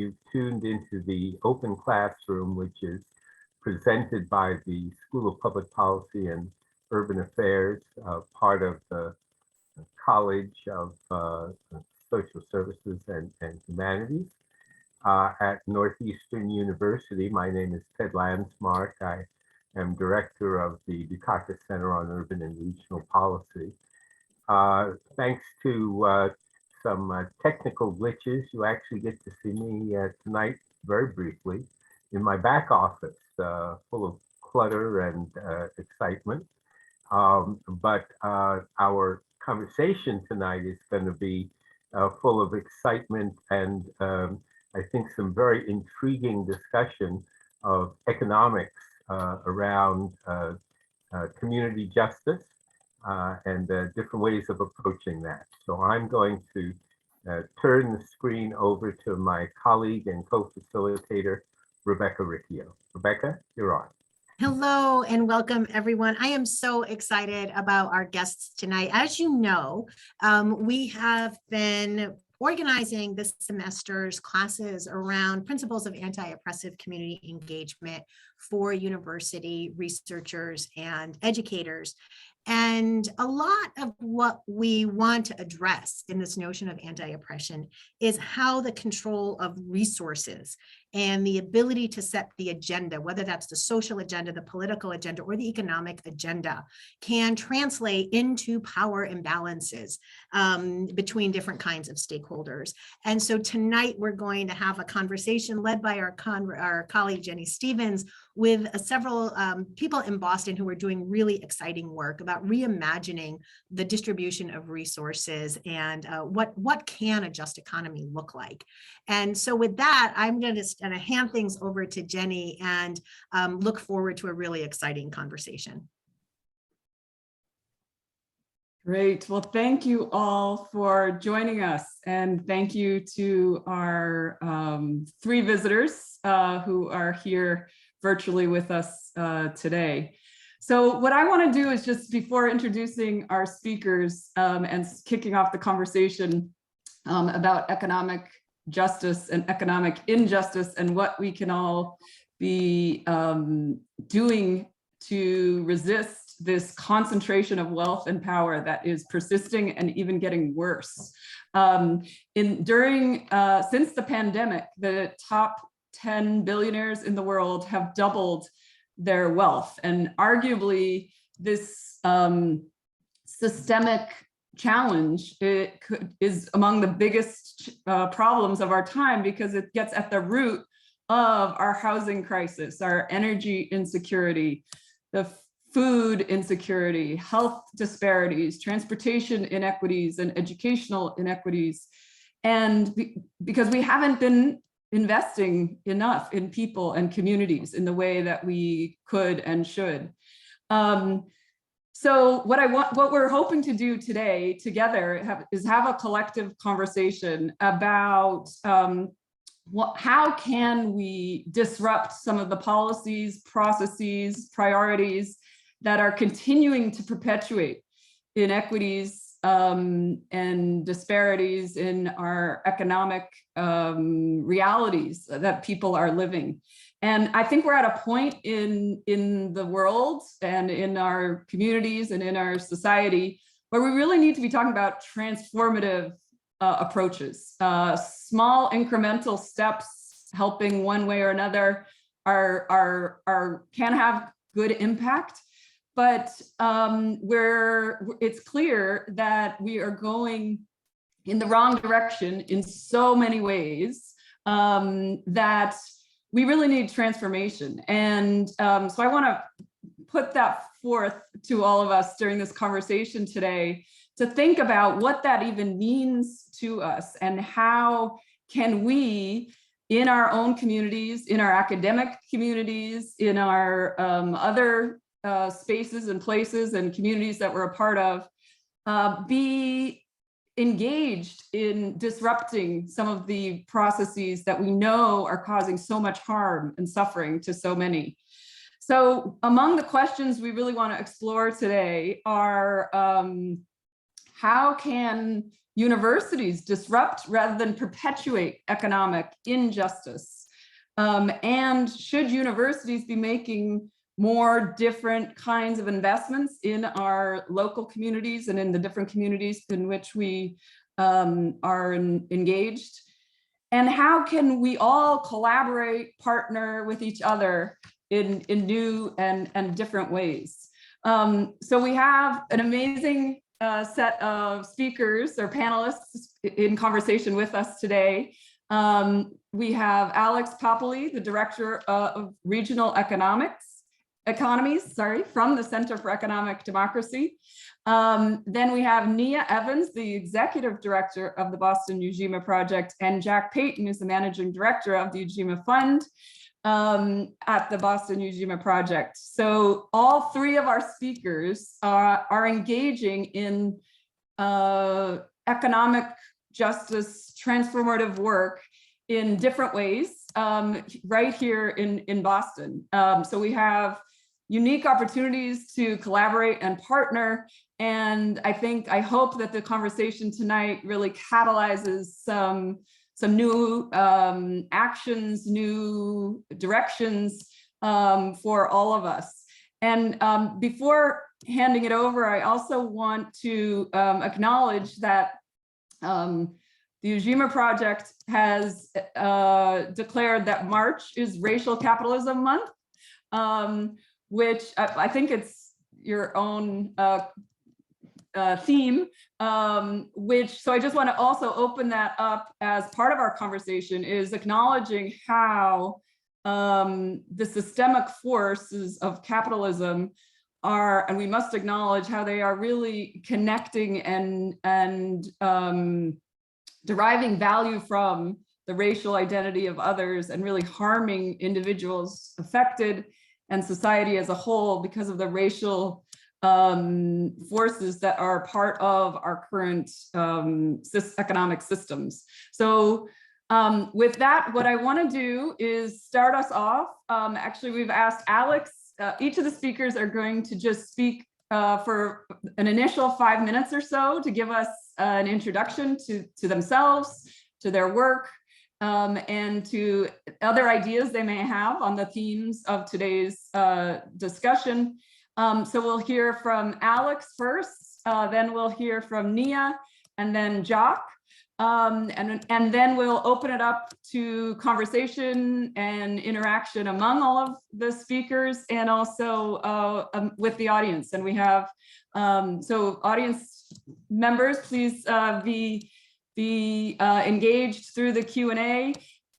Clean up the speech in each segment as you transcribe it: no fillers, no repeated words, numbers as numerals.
You've tuned into the Open Classroom, which is presented by the School of Public Policy and Urban Affairs, part of the College of Social Services and Humanities at Northeastern University. My name is Ted Landsmark. I am director of the Dukakis Center on Urban and Regional Policy. Thanks to some technical glitches, you actually get to see me tonight very briefly in my back office, full of clutter and excitement. But our conversation tonight is going to be full of excitement and I think some very intriguing discussion of economics around community justice and different ways of approaching that. So I'm going to turn the screen over to my colleague and co-facilitator, Rebecca Riccio. Rebecca, you're on. Hello and welcome, everyone. I am so excited about our guests tonight. As you know, we have been organizing this semester's classes around principles of anti-oppressive community engagement for university researchers and educators. And a lot of what we want to address in this notion of anti-oppression is how the control of resources and the ability to set the agenda, whether that's the social agenda, the political agenda, or the economic agenda, can translate into power imbalances between different kinds of stakeholders. And so tonight we're going to have a conversation led by our colleague Jennie Stevens with several people in Boston who are doing really exciting work about reimagining the distribution of resources and what can a just economy look like. And so with that, I'm going to hand things over to Jennie and look forward to a really exciting conversation. Great. Well, thank you all for joining us. And thank you to our 3 visitors who are here virtually with us today. So what I want to do is just before introducing our speakers and kicking off the conversation about economic justice and economic injustice and what we can all be doing to resist this concentration of wealth and power that is persisting and even getting worse. Since the pandemic, the top 10 billionaires in the world have doubled their wealth, and arguably this systemic challenge is among the biggest problems of our time, because it gets at the root of our housing crisis, our energy insecurity, the food insecurity, health disparities, transportation inequities, and educational inequities. And because we haven't been investing enough in people and communities in the way that we could and should. So what we're hoping to do today together is have a collective conversation about how can we disrupt some of the policies, processes, priorities that are continuing to perpetuate inequities and disparities in our economic realities that people are living. And I think we're at a point in the world and in our communities and in our society where we really need to be talking about transformative approaches. Small incremental steps helping one way or another can have good impact. But it's clear that we are going in the wrong direction in so many ways that we really need transformation. And so I want to put that forth to all of us during this conversation today to think about what that even means to us and how can we, in our own communities, in our academic communities, in our other spaces and places and communities that we're a part of, be engaged in disrupting some of the processes that we know are causing so much harm and suffering to so many. So among the questions we really want to explore today are how can universities disrupt rather than perpetuate economic injustice? And should universities be making more different kinds of investments in our local communities and in the different communities in which we are engaged? And how can we all collaborate, partner with each other in new and different ways? So we have an amazing set of speakers or panelists in conversation with us today. We have Alex Popoli, the Director of Regional Economies, from the Center for Economic Democracy. Then we have Nia Evans, the Executive Director of the Boston Ujima Project, and Jack Payton, who's the Managing Director of the Ujima Fund at the Boston Ujima Project. So all three of our speakers are engaging in economic justice, transformative work in different ways right here in Boston. So we have unique opportunities to collaborate and partner. And I hope that the conversation tonight really catalyzes some new actions, new directions for all of us. And before handing it over, I also want to acknowledge that the Ujima Project has declared that March is Racial Capitalism Month, which I think it's your own theme, so I just want to also open that up as part of our conversation, is acknowledging how the systemic forces of capitalism are, and we must acknowledge how they are really connecting and deriving value from the racial identity of others and really harming individuals affected and society as a whole because of the racial forces that are part of our current economic systems. So with that, what I want to do is start us off. Actually, we've asked Alex, each of the speakers are going to just speak for an initial 5 minutes or so to give us an introduction to themselves, to their work, and to other ideas they may have on the themes of today's discussion. So we'll hear from Alex first, then we'll hear from Nia, and then Jock, and then we'll open it up to conversation and interaction among all of the speakers and also with the audience. And we have, so audience members, please be engaged through the Q&A.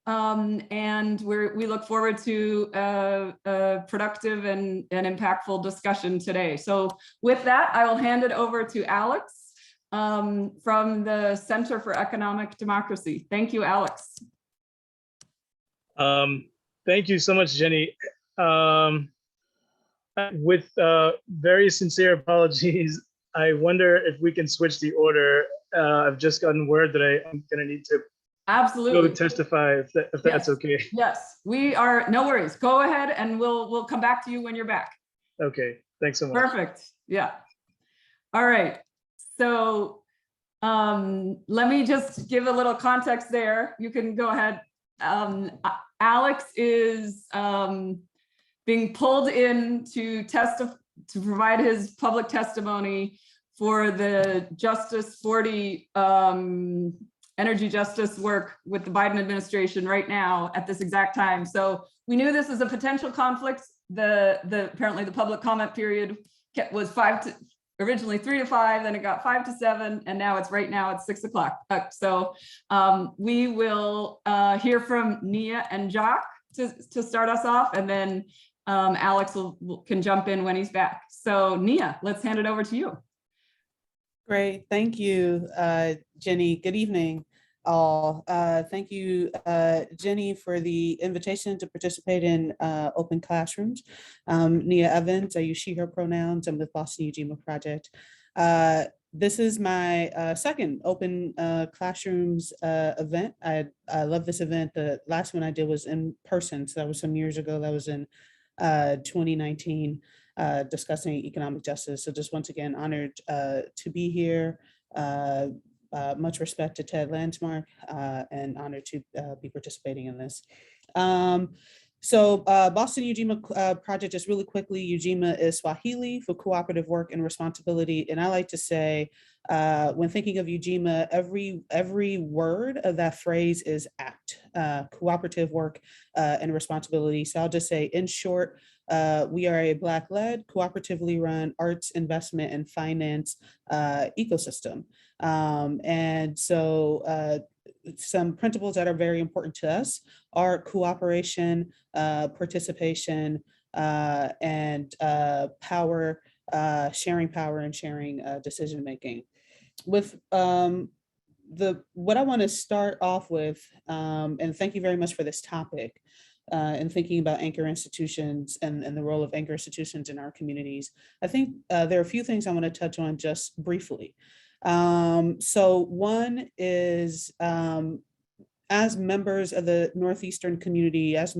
And we look forward to a productive and impactful discussion today. So with that, I will hand it over to Alex from the Center for Economic Democracy. Thank you, Alex. Thank you so much, Jenny. With very sincere apologies, I wonder if we can switch the order. I've just gotten word that I'm going to need to absolutely go to testify if that's okay. Yes, we are. No worries. Go ahead, and we'll come back to you when you're back. Okay. Thanks so much. Perfect. Yeah. All right. So let me just give a little context there. You can go ahead. Alex is being pulled in to provide his public testimony for the Justice 40 energy justice work with the Biden administration right now at this exact time. So we knew this was a potential conflict. Apparently the public comment period was originally 3 to 5, then it got 5 to 7, and now it's right now at 6 o'clock. So we will hear from Nia and Jock to start us off, and then Alex can jump in when he's back. So Nia, let's hand it over to you. Great, thank you, Jenny. Good evening, all. Thank you, Jenny, for the invitation to participate in open classrooms. Nia Evans, I use she, her pronouns. I'm with Boston Ujima Project. This is my second open classrooms event. I love this event. The last one I did was in person, so that was some years ago. That was in 2019. Discussing economic justice. So just once again, honored to be here. much respect to Ted Landsmark, and honored to be participating in this. Boston Ujima Project, just really quickly, Ujima is Swahili for cooperative work and responsibility. And I like to say, when thinking of Ujima, every word of that phrase is act, cooperative work and responsibility. So I'll just say, in short, we are a Black-led, cooperatively run arts, investment, and finance ecosystem. And so some principles that are very important to us are cooperation, participation, and power, sharing power and sharing decision-making. With what I want to start off with, and thank you very much for this topic, and thinking about anchor institutions and the role of anchor institutions in our communities. I think there are a few things I want to touch on just briefly. So one is, as members of the Northeastern community, as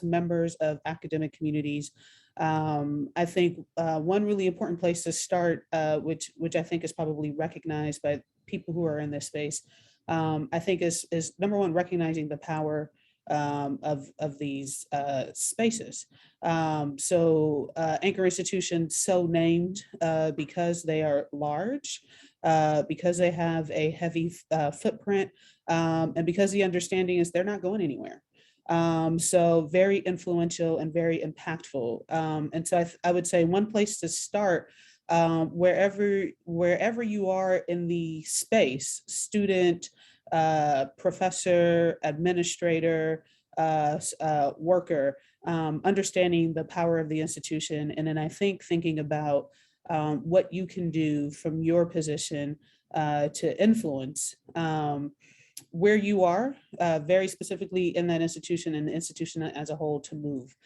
members of academic communities, I think one really important place to start, which I think is probably recognized by people who are in this space, I think is number one, recognizing the power of these spaces. Anchor institutions, so named because they are large, because they have a heavy footprint, and because the understanding is they're not going anywhere. So very influential and very impactful. And so I would say one place to start, wherever you are in the space, student, professor, administrator, worker, understanding the power of the institution. And then I think thinking about what you can do from your position to influence where you are, very specifically in that institution and the institution as a whole to move.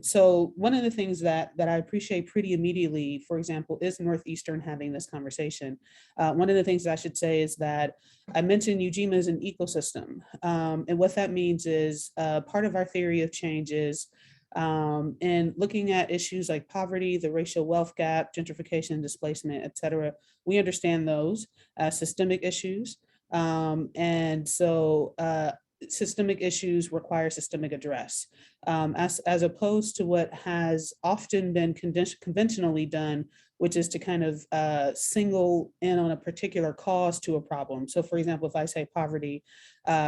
So one of the things that I appreciate pretty immediately, for example, is Northeastern having this conversation. One of the things I should say is that I mentioned Ujima is an ecosystem. And what that means is part of our theory of change is and looking at issues like poverty, the racial wealth gap, gentrification, displacement, et cetera, we understand those as systemic issues. And so systemic issues require systemic address, as opposed to what has often been conventionally done, which is to kind of single in on a particular cause to a problem. So for example, if I say poverty,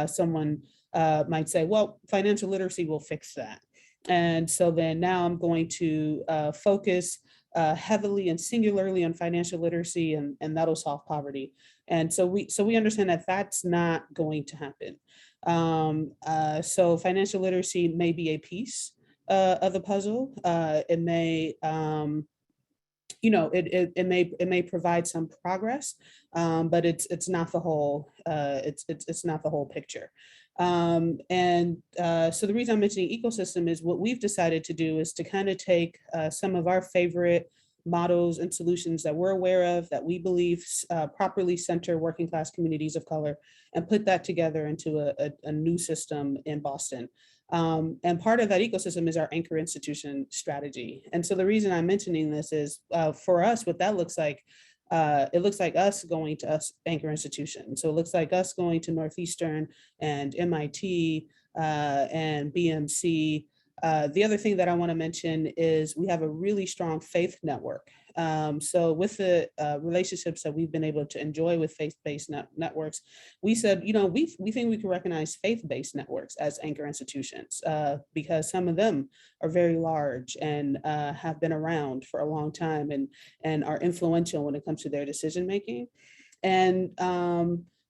someone might say, well, financial literacy will fix that. And so then now I'm going to focus heavily and singularly on financial literacy, and that'll solve poverty. And so we understand that that's not going to happen. So financial literacy may be a piece of the puzzle. It may, it may provide some progress, but it's not the whole. It's not the whole picture. So the reason I'm mentioning ecosystem is what we've decided to do is to kind of take some of our favorite models and solutions that we're aware of that we believe properly center working class communities of color and put that together into a new system in Boston. And part of that ecosystem is our anchor institution strategy. And so the reason I'm mentioning this is for us, what that looks like, it looks like us going to us anchor institutions. So it looks like us going to Northeastern and MIT and BMC. The other thing that I want to mention is we have a really strong faith network. So with the relationships that we've been able to enjoy with faith-based networks, we said, we think we can recognize faith-based networks as anchor institutions because some of them are very large and have been around for a long time and are influential when it comes to their decision-making. And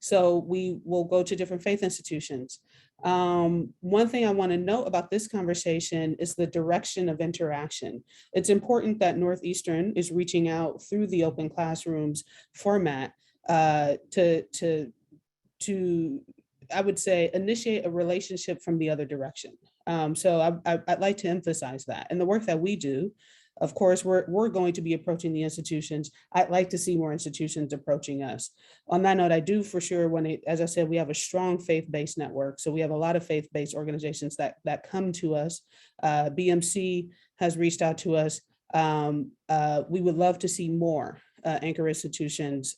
so we will go to different faith institutions. One thing I want to note about this conversation is the direction of interaction. It's important that Northeastern is reaching out through the open classrooms format to I would say, initiate a relationship from the other direction. So I'd like to emphasize that. And the work that we do, of course, we're going to be approaching the institutions. I'd like to see more institutions approaching us. On that note, I do for sure as I said, we have a strong faith-based network. So we have a lot of faith-based organizations that come to us. BMC has reached out to us. We would love to see more anchor institutions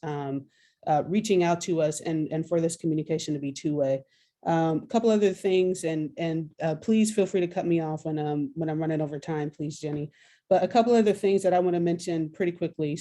reaching out to us and for this communication to be two-way. A couple other things, and please feel free to cut me off when I'm running over time, please, Jennie. But a couple other things that I want to mention pretty quickly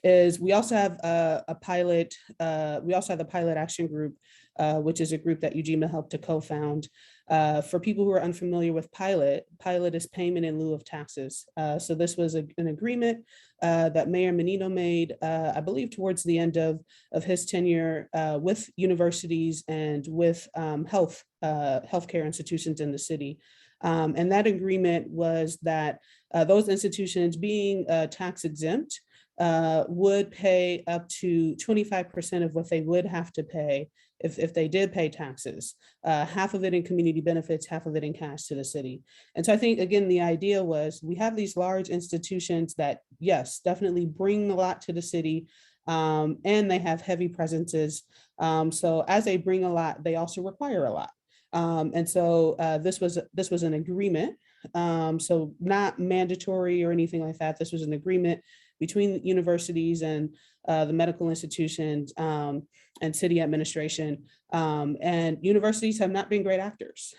is we also have a pilot. We also have the Pilot Action Group, which is a group that Ujima helped to co-found. For people who are unfamiliar with Pilot is payment in lieu of taxes. So this was an agreement that Mayor Menino made, I believe, towards the end of his tenure with universities and with healthcare institutions in the city. And that agreement was that those institutions, being tax exempt, would pay up to 25% of what they would have to pay if they did pay taxes, half of it in community benefits, half of it in cash to the city. And so I think, again, the idea was we have these large institutions that, yes, definitely bring a lot to the city, and they have heavy presences. So as they bring a lot, they also require a lot. And so this was an agreement, so not mandatory or anything like that. This was an agreement between universities and the medical institutions and city administration. And universities have not been great actors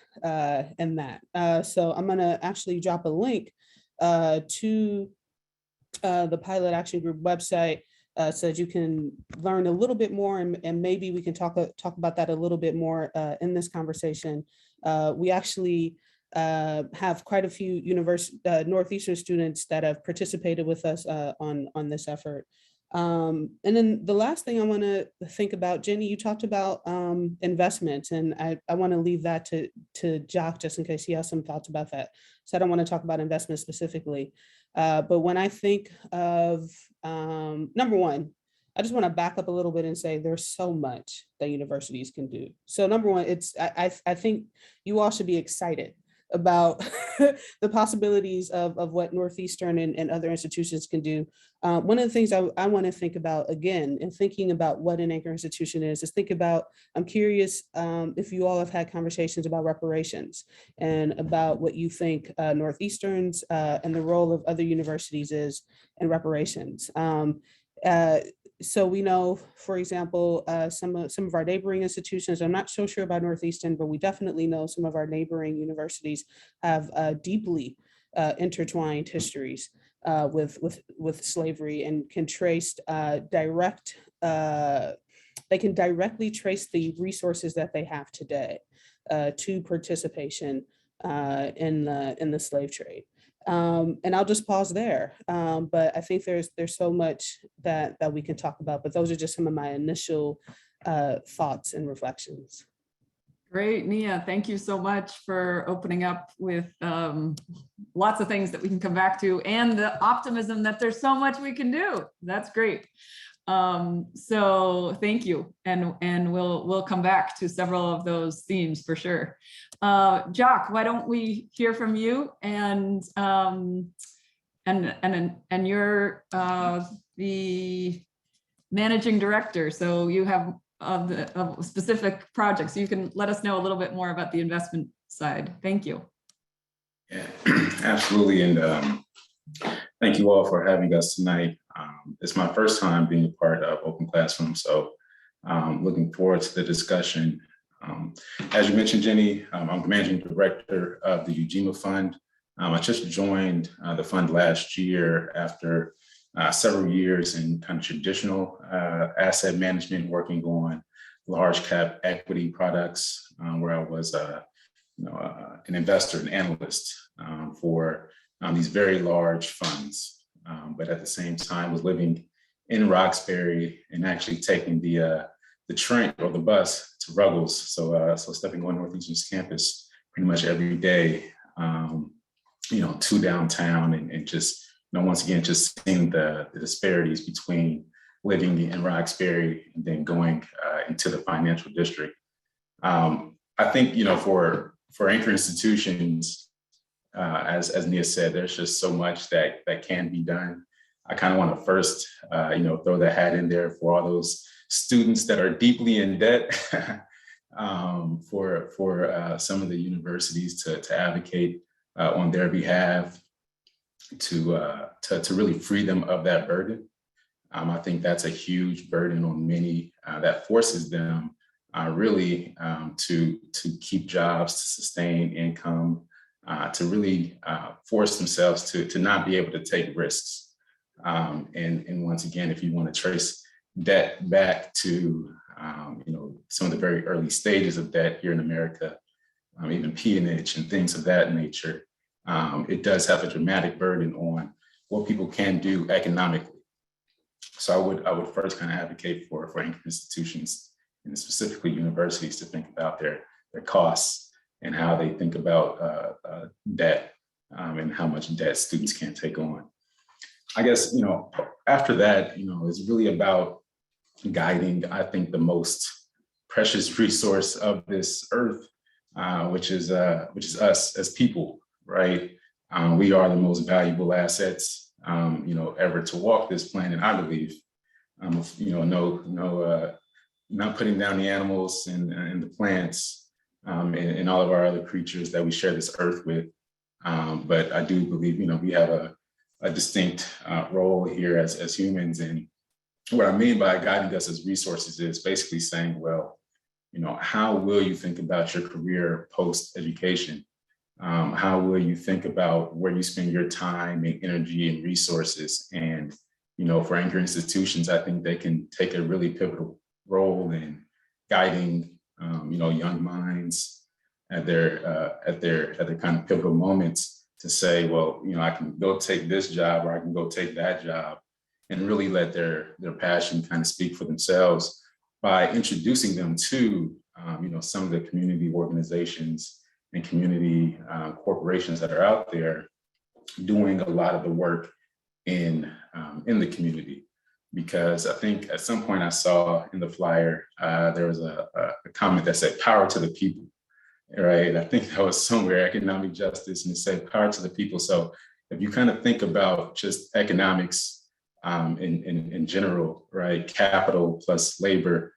in that. So I'm gonna actually drop a link to the Pilot Action Group website so that you can learn a little bit more, and maybe we can talk about that a little bit more in this conversation. We actually have quite a few Northeastern students that have participated with us on this effort. And then the last thing I want to think about, Jennie, you talked about investments, and I want to leave that to Jock just in case he has some thoughts about that. So I don't want to talk about investments specifically. But when I think of, number one, I just want to back up a little bit and say there's so much that universities can do. So number one, I think you all should be excited about the possibilities of what Northeastern and other institutions can do. One of the things I want to think about, again, in thinking about what an anchor institution is think about, I'm curious if you all have had conversations about reparations and about what you think Northeastern's and the role of other universities is in reparations. So we know, for example, some of our neighboring institutions, I'm not so sure about Northeastern, but we definitely know some of our neighboring universities have deeply intertwined histories with slavery and can trace they can directly trace the resources that they have today to participation in the slave trade. And I'll just pause there. But I think there's so much that we can talk about, but those are just some of my initial thoughts and reflections. Great, Nia, thank you so much for opening up with lots of things that we can come back to, and the optimism that there's so much we can do. That's great. So thank you, and we'll come back to several of those themes for sure. Jock, why don't we hear from you, and you're the managing director, so you have of specific projects. You can let us know a little bit more about the investment side. Thank you. Yeah, absolutely, and thank you all for having us tonight. It's my first time being a part of Open Classroom, so looking forward to the discussion. As you mentioned, Jennie, I'm the managing director of the Ujima Fund. I just joined the fund last year after several years in kind of traditional asset management, working on large cap equity products, where I was an investor and analyst for these very large funds. But at the same time was living in Roxbury and actually taking the train or the bus to Ruggles. So stepping on Northeastern's campus pretty much every day, to downtown and just, once again, just seeing the disparities between living in Roxbury and then going into the financial district. I think, for anchor institutions, as Nia said, there's just so much that can be done. I kind of want to first, throw the hat in there for all those students that are deeply in debt for some of the universities to advocate on their behalf to really free them of that burden. I think that's a huge burden on many that forces them really to keep jobs, to sustain income, to really force themselves to not be able to take risks. And once again, if you want to trace debt back to some of the very early stages of debt here in America, even peonage and things of that nature, it does have a dramatic burden on what people can do economically. So I would first kind of advocate for anchor institutions, and specifically universities, to think about their costs and how they think about debt and how much debt students can take on. I guess, after that, it's really about guiding, I think, the most precious resource of this earth, which is us as people, right? We are the most valuable assets, ever to walk this planet, I believe. Not putting down the animals and the plants and all of our other creatures that we share this earth with. But I do believe, we have a distinct role here as humans. And what I mean by guiding us as resources is basically saying, well, how will you think about your career post-education? How will you think about where you spend your time and energy and resources? And, for anchor institutions, I think they can take a really pivotal role in guiding, young minds at their kind of pivotal moments to say, well, I can go take this job or I can go take that job, and really let their passion kind of speak for themselves by introducing them to, some of the community organizations and community corporations that are out there doing a lot of the work in the community. Because I think at some point I saw in the flyer, there was a comment that said power to the people, right? I think that was somewhere, economic justice, and it said power to the people. So if you kind of think about just economics in general, right? Capital plus labor,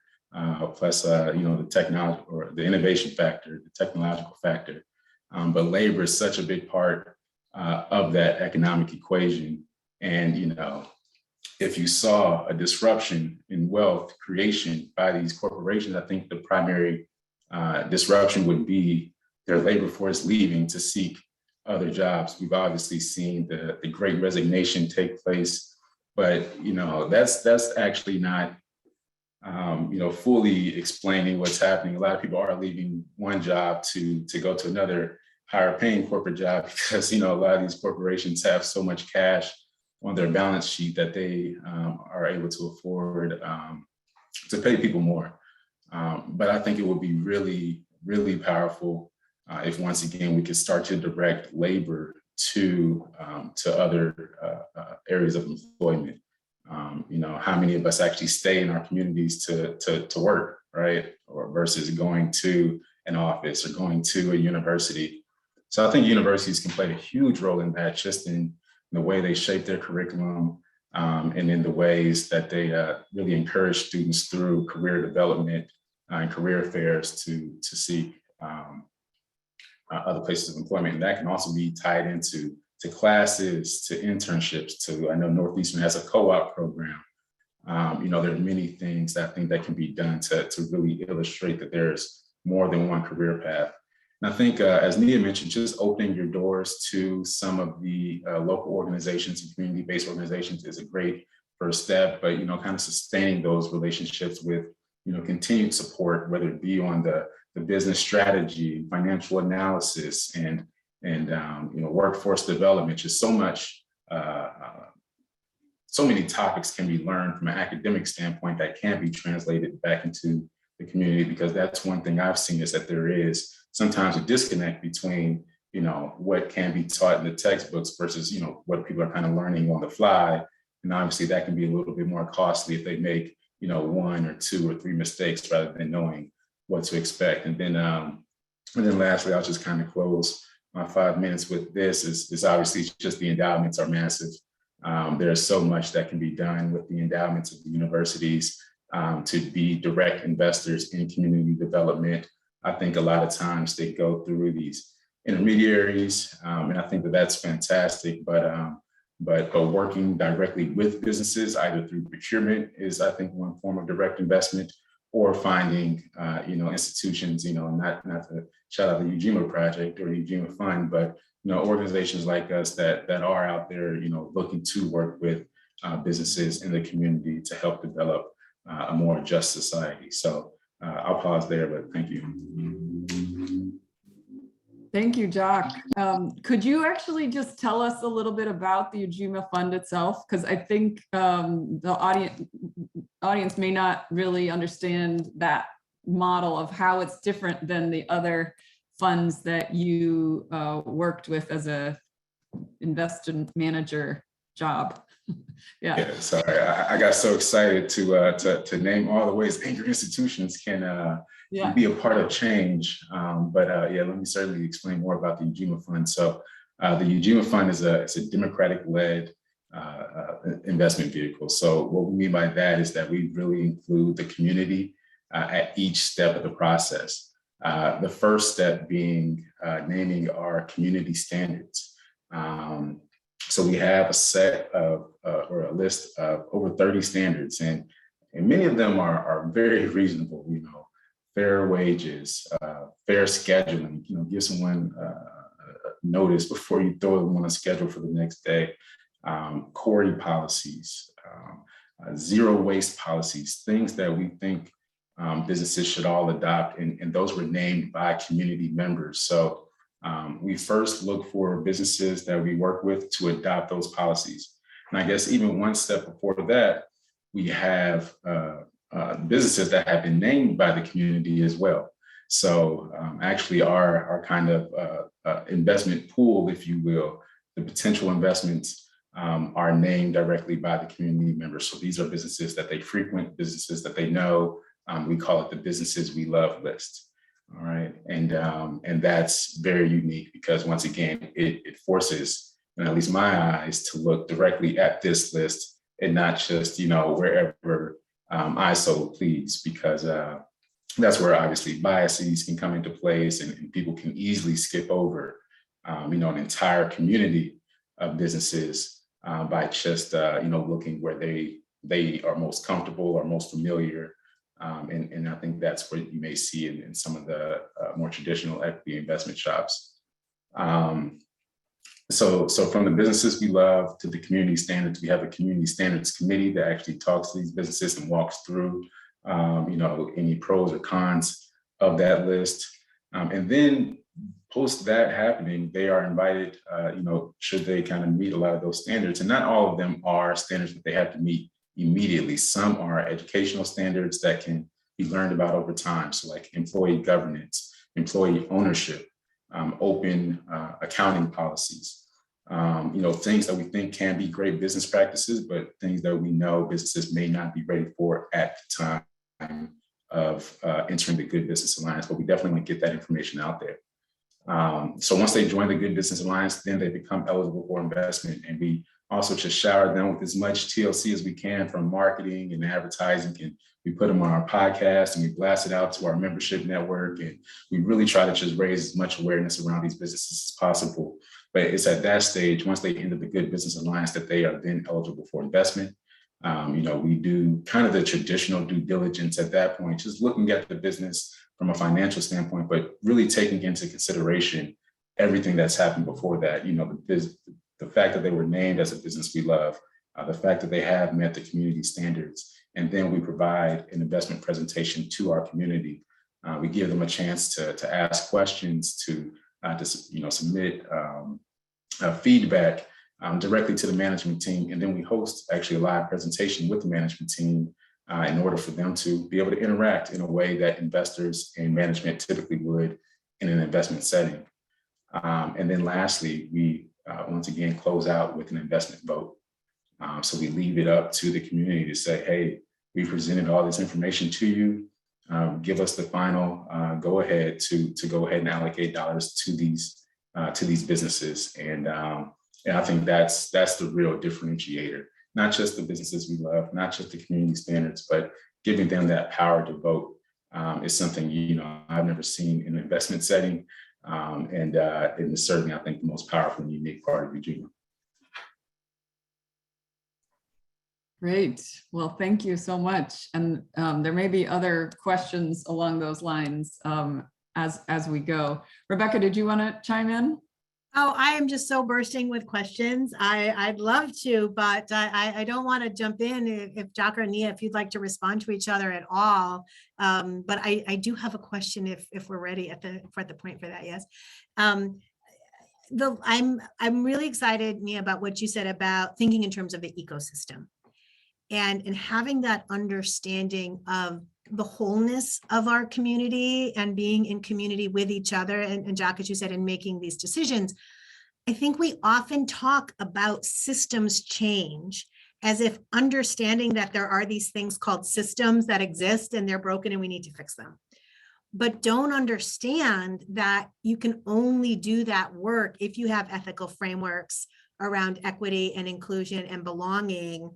plus the technology or the innovation factor, the technological factor. But labor is such a big part of that economic equation. And, if you saw a disruption in wealth creation by these corporations, I think the primary disruption would be their labor force leaving to seek other jobs. We've obviously seen the Great Resignation take place, but that's actually not fully explaining what's happening. A lot of people are leaving one job to go to another higher paying corporate job because a lot of these corporations have so much cash on their balance sheet that they are able to afford to pay people more. But I think it would be really, really powerful if once again we could start to direct labor to other areas of employment. How many of us actually stay in our communities to work, right? Or versus going to an office or going to a university. So I think universities can play a huge role in that, just in the way they shape their curriculum and in the ways that they really encourage students through career development and career fairs to seek other places of employment. And that can also be tied into classes, to internships, I know Northeastern has a co-op program. There are many things that I think that can be done to really illustrate that there's more than one career path. And I think, as Nia mentioned, just opening your doors to some of the local organizations and community-based organizations is a great first step, but, kind of sustaining those relationships with, continued support, whether it be on the business strategy, financial analysis, and workforce development. Just so much, so many topics can be learned from an academic standpoint that can be translated back into the community, because that's one thing I've seen, is that there is sometimes a disconnect between, what can be taught in the textbooks versus, what people are kind of learning on the fly. And obviously that can be a little bit more costly if they make, one or two or three mistakes rather than knowing what to expect. And then lastly, I'll just kind of close my 5 minutes with this is obviously just the endowments are massive. There's so much that can be done with the endowments of the universities to be direct investors in community development. I think a lot of times they go through these intermediaries, and I think that's fantastic. But but working directly with businesses, either through procurement is, I think, one form of direct investment, or finding, institutions, not to shout out the Ujima Project or Ujima Fund, but, organizations like us that are out there, looking to work with businesses in the community to help develop a more just society. So I'll pause there, but thank you. Thank you, Jock. Could you actually just tell us a little bit about the Ujima Fund itself? Because I think the audience may not really understand that model of how it's different than the other funds that you worked with as a investment manager job. Yeah, sorry, I got so excited to name all the ways anchor institutions can be a part of change. But let me certainly explain more about the Ujima Fund. So the Ujima Fund is a democratic-led investment vehicle. So what we mean by that is that we really include the community at each step of the process. The first step being naming our community standards. So we have a set of, or a list of over 30 standards, and many of them are very reasonable, fair wages, fair scheduling, give someone notice before you throw them on a schedule for the next day, Corey policies, zero waste policies, things that we think businesses should all adopt, and those were named by community members. So we first look for businesses that we work with to adopt those policies. And I guess even one step before that, we have businesses that have been named by the community as well. So actually our kind of investment pool, if you will, the potential investments are named directly by the community members. So these are businesses that they frequent, businesses that they know. We call it the Businesses We Love list. All right, and that's very unique because once again, it forces, at least my eyes, to look directly at this list and not just wherever I so please, because that's where obviously biases can come into place, and people can easily skip over an entire community of businesses by just looking where they are most comfortable or most familiar. And I think that's what you may see in some of the more traditional equity investment shops. So from the businesses we love to the community standards, we have a community standards committee that actually talks to these businesses and walks through, any pros or cons of that list. And then post that happening, they are invited, should they kind of meet a lot of those standards. And not all of them are standards that they have to meet immediately. Some are educational standards that can be learned about over time. So like employee governance, employee ownership, open accounting policies, things that we think can be great business practices, but things that we know businesses may not be ready for at the time of entering the Good Business Alliance, but we definitely want to get that information out there. So once they join the Good Business Alliance, then they become eligible for investment, and we also just shower them with as much TLC as we can from marketing and advertising. And we put them on our podcast and we blast it out to our membership network. And we really try to just raise as much awareness around these businesses as possible. But it's at that stage, once they enter the Good Business Alliance, that they are then eligible for investment. We do kind of the traditional due diligence at that point, just looking at the business from a financial standpoint, but really taking into consideration everything that's happened before that. The fact that they were named as a business we love, the fact that they have met the community standards, and then we provide an investment presentation to our community. We give them a chance to ask questions, to submit feedback directly to the management team, and then we host actually a live presentation with the management team in order for them to be able to interact in a way that investors and management typically would in an investment setting. And then lastly, we once again close out with an investment vote. So we leave it up to the community to say, hey, we presented all this information to you. Give us the final go ahead to go ahead and allocate dollars to these businesses. And I think that's the real differentiator. Not just the businesses we love, not just the community standards, but giving them that power to vote is something I've never seen in an investment setting. And certainly, I think, the most powerful and unique part of Ujima. Great. Well, thank you so much. And there may be other questions along those lines as we go. Rebecca, did you want to chime in? Oh, I am just so bursting with questions. I'd love to, but I don't want to jump in if Jack or Nia, if you'd like to respond to each other at all. But I do have a question if we're ready at the point for that. Yes. I'm really excited, Nia, about what you said about thinking in terms of the ecosystem and having that understanding of the wholeness of our community and being in community with each other. And Jack, as you said, in making these decisions, I think we often talk about systems change as if understanding that there are these things called systems that exist and they're broken and we need to fix them. But don't understand that you can only do that work if you have ethical frameworks around equity and inclusion and belonging,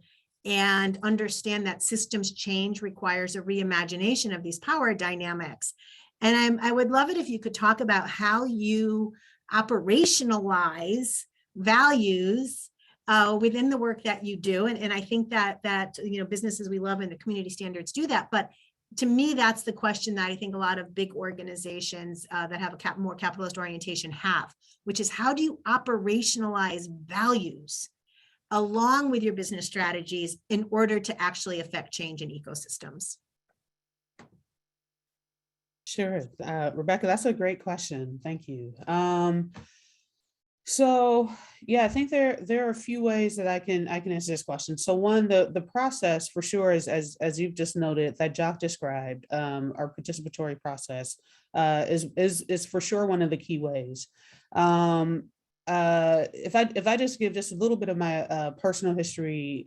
and understand that systems change requires a reimagination of these power dynamics. And I would love it if you could talk about how you operationalize values within the work that you do. And I think that businesses we love and the community standards do that. But to me, that's the question that I think a lot of big organizations that have a more capitalist orientation have, which is how do you operationalize values along with your business strategies in order to actually affect change in ecosystems? Sure. Rebecca, that's a great question. Thank you. So yeah, I think there are a few ways that I can answer this question. So one, the process for sure is as you've just noted that Jock described, our participatory process is for sure one of the key ways. If I just give just a little bit of my personal history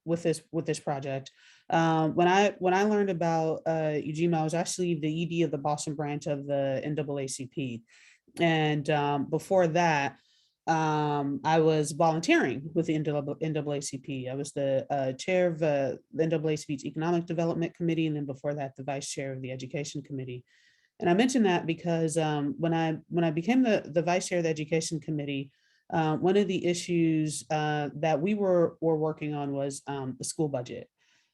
with this project, when I learned about Ujima, I was actually the ED of the Boston branch of the NAACP. And before that, I was volunteering with the NAACP. I was the chair of the NAACP's Economic Development Committee, and then before that, the vice chair of the Education Committee. And I mention that because when I became the vice chair of the Education Committee, one of the issues that we were working on was the school budget.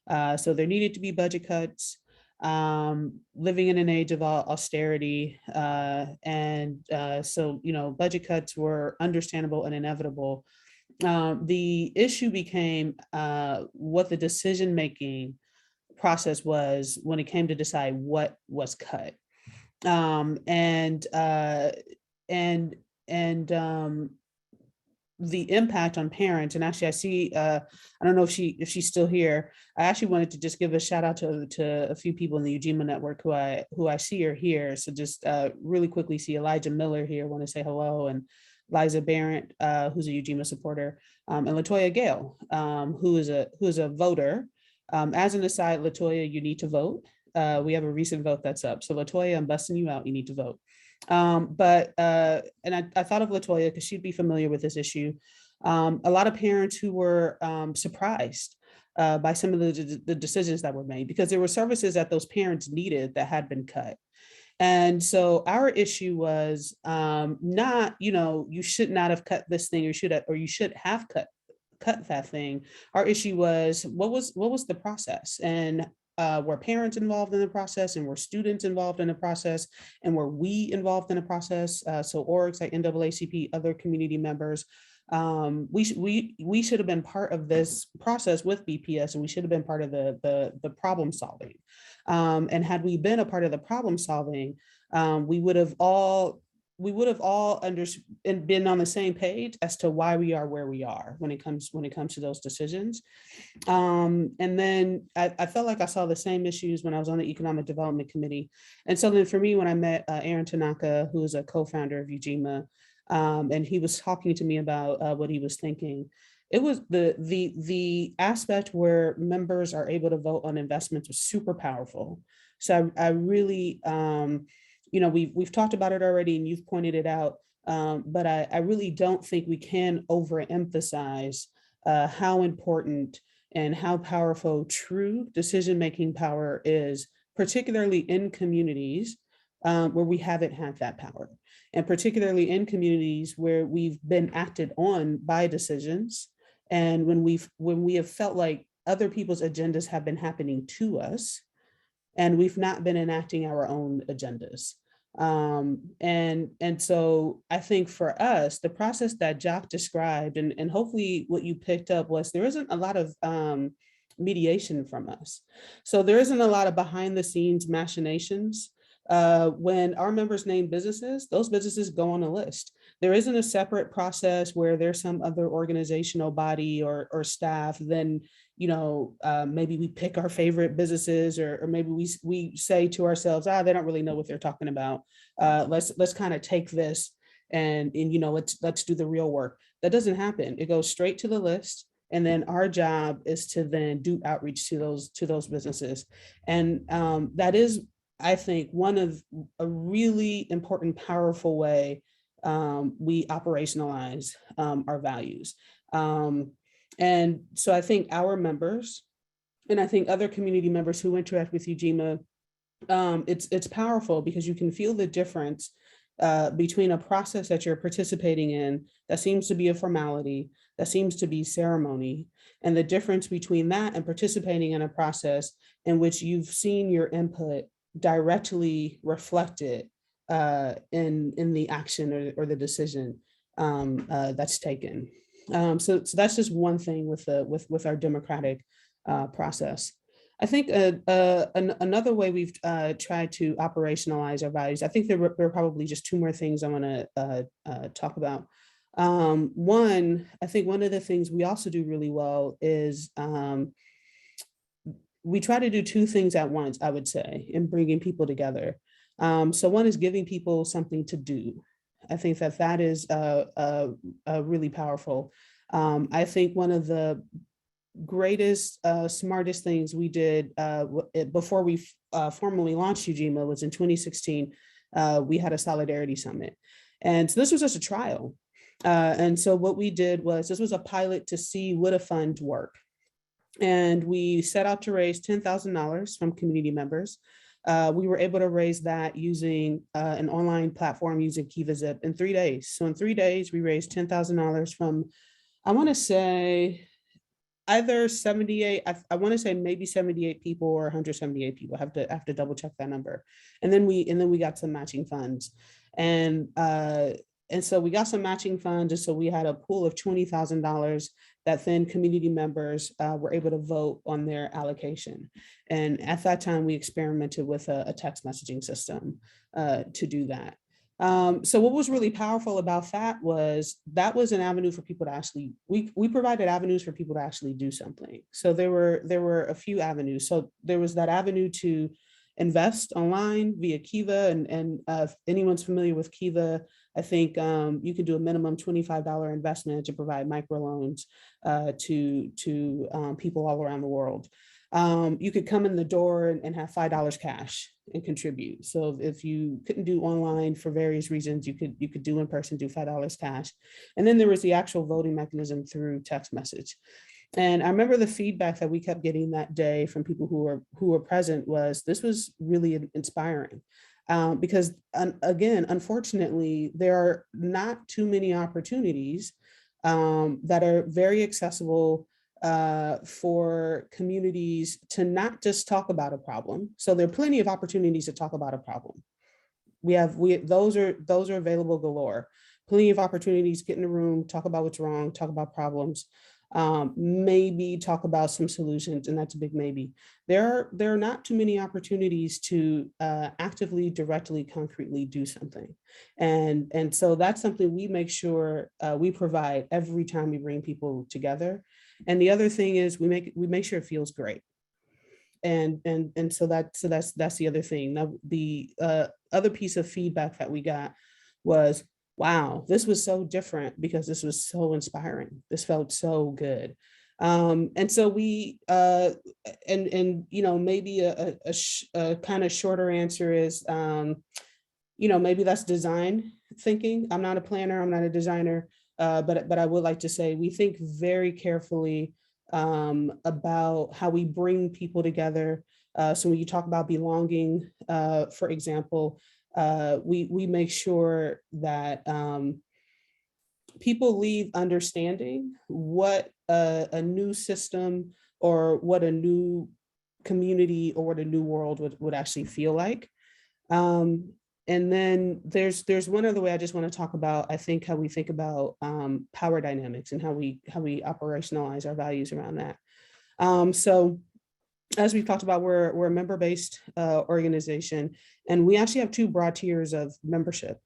So there needed to be budget cuts. Living in an age of austerity. So, budget cuts were understandable and inevitable. The issue became what the decision-making process was when it came to decide what was cut. The impact on parents, and actually I see, I don't know if she's still here. I actually wanted to just give a shout out to a few people in the Ujima network who I see are here. So just really quickly see Elijah Miller here, want to say hello, and Liza Barrett, who's a Ujima supporter, and Latoya Gale, who is a voter. As an aside, Latoya, you need to vote. We have a recent vote that's up. So Latoya, I'm busting you out, you need to vote. And I thought of Latoya because she'd be familiar with this issue. A lot of parents who were surprised by some of the decisions that were made because there were services that those parents needed that had been cut. And so our issue was not, you should not have cut this thing, or you should have cut that thing. Our issue was what was the process, and were parents involved in the process, and were students involved in the process, and were we involved in the process? So orgs like NAACP, other community members, we should have been part of this process with BPS, and we should have been part of the problem solving. And had we been a part of the problem solving, we would have all been on the same page as to why we are where we are when it comes to those decisions. And then I felt like I saw the same issues when I was on the Economic Development Committee. And so then for me, when I met Aaron Tanaka, who is a co-founder of Ujima, and he was talking to me about what he was thinking, it was the aspect where members are able to vote on investments was super powerful. So I really, we've talked about it already and you've pointed it out, but I really don't think we can overemphasize how important and how powerful true decision-making power is, particularly in communities where we haven't had that power, and particularly in communities where we've been acted on by decisions, and when we have felt like other people's agendas have been happening to us, and we've not been enacting our own agendas. And so I think for us, the process that Jock described, and hopefully what you picked up was there isn't a lot of mediation from us. So there isn't a lot of behind the scenes machinations. When our members name businesses, those businesses go on a list. There isn't a separate process where there's some other organizational body or staff, then maybe we pick our favorite businesses, or maybe we say to ourselves, they don't really know what they're talking about. Let's kind of take this and let's do the real work. That doesn't happen. It goes straight to the list. And then our job is to then do outreach to those businesses. And that is, I think, one of a really important, powerful way we operationalize our values. And so I think our members, and I think other community members who interact with Ujima, it's powerful because you can feel the difference between a process that you're participating in that seems to be a formality, that seems to be ceremony, and the difference between that and participating in a process in which you've seen your input directly reflected in the action or the decision that's taken. So that's just one thing with our democratic process. I think another way we've tried to operationalize our values, I think there are probably just two more things I want to talk about. One, I think one of the things we also do really well is we try to do two things at once, I would say, in bringing people together. So one is giving people something to do. I think that is really powerful. I think one of the greatest, smartest things we did before we formally launched Ujima was in 2016, we had a solidarity summit. And so this was just a trial. And so what we did was, this was a pilot to see would a fund work. And we set out to raise $10,000 from community members. We were able to raise that using an online platform using KivaZip in 3 days. So in 3 days, we raised $10,000 from, I want to say, either 78, I want to say maybe 78 people or 178 people. I have to double check that number. And then we got some matching funds. And so we got some matching funds. And so we had a pool of $20,000 that then community members were able to vote on their allocation. And at that time, we experimented with a text messaging system to do that. So what was really powerful about that was an avenue for people to actually, we provided avenues for people to actually do something. So there were a few avenues. So there was that avenue to invest online via Kiva, and if anyone's familiar with Kiva, I think you can do a minimum $25 investment to provide microloans to people all around the world. You could come in the door and have $5 cash and contribute. So if you couldn't do online for various reasons, you could do in person, do $5 cash. And then there was the actual voting mechanism through text message. And I remember the feedback that we kept getting that day from people who were present was, this was really inspiring. Because again, unfortunately, there are not too many opportunities that are very accessible for communities to not just talk about a problem. So there are plenty of opportunities to talk about a problem. Those are available galore. Plenty of opportunities, get in the room, talk about what's wrong, talk about problems. Maybe talk about some solutions, and that's a big maybe. There are not too many opportunities to actively, directly, concretely do something. And so that's something we make sure we provide every time we bring people together. And the other thing is we make sure it feels great. And so that's the other thing. Now, the other piece of feedback that we got was, wow, this was so different because this was so inspiring. This felt so good. And so we, maybe a kind of shorter answer is, maybe that's design thinking. I'm not a planner, I'm not a designer, but I would like to say we think very carefully about how we bring people together. So when you talk about belonging, for example, we make sure that people leave understanding what a new system or what a new community or what a new world would actually feel like. And then there's one other way I just want to talk about, I think, how we think about power dynamics and how we operationalize our values around that. So as we've talked about, we're a member-based organization, and we actually have two broad tiers of membership.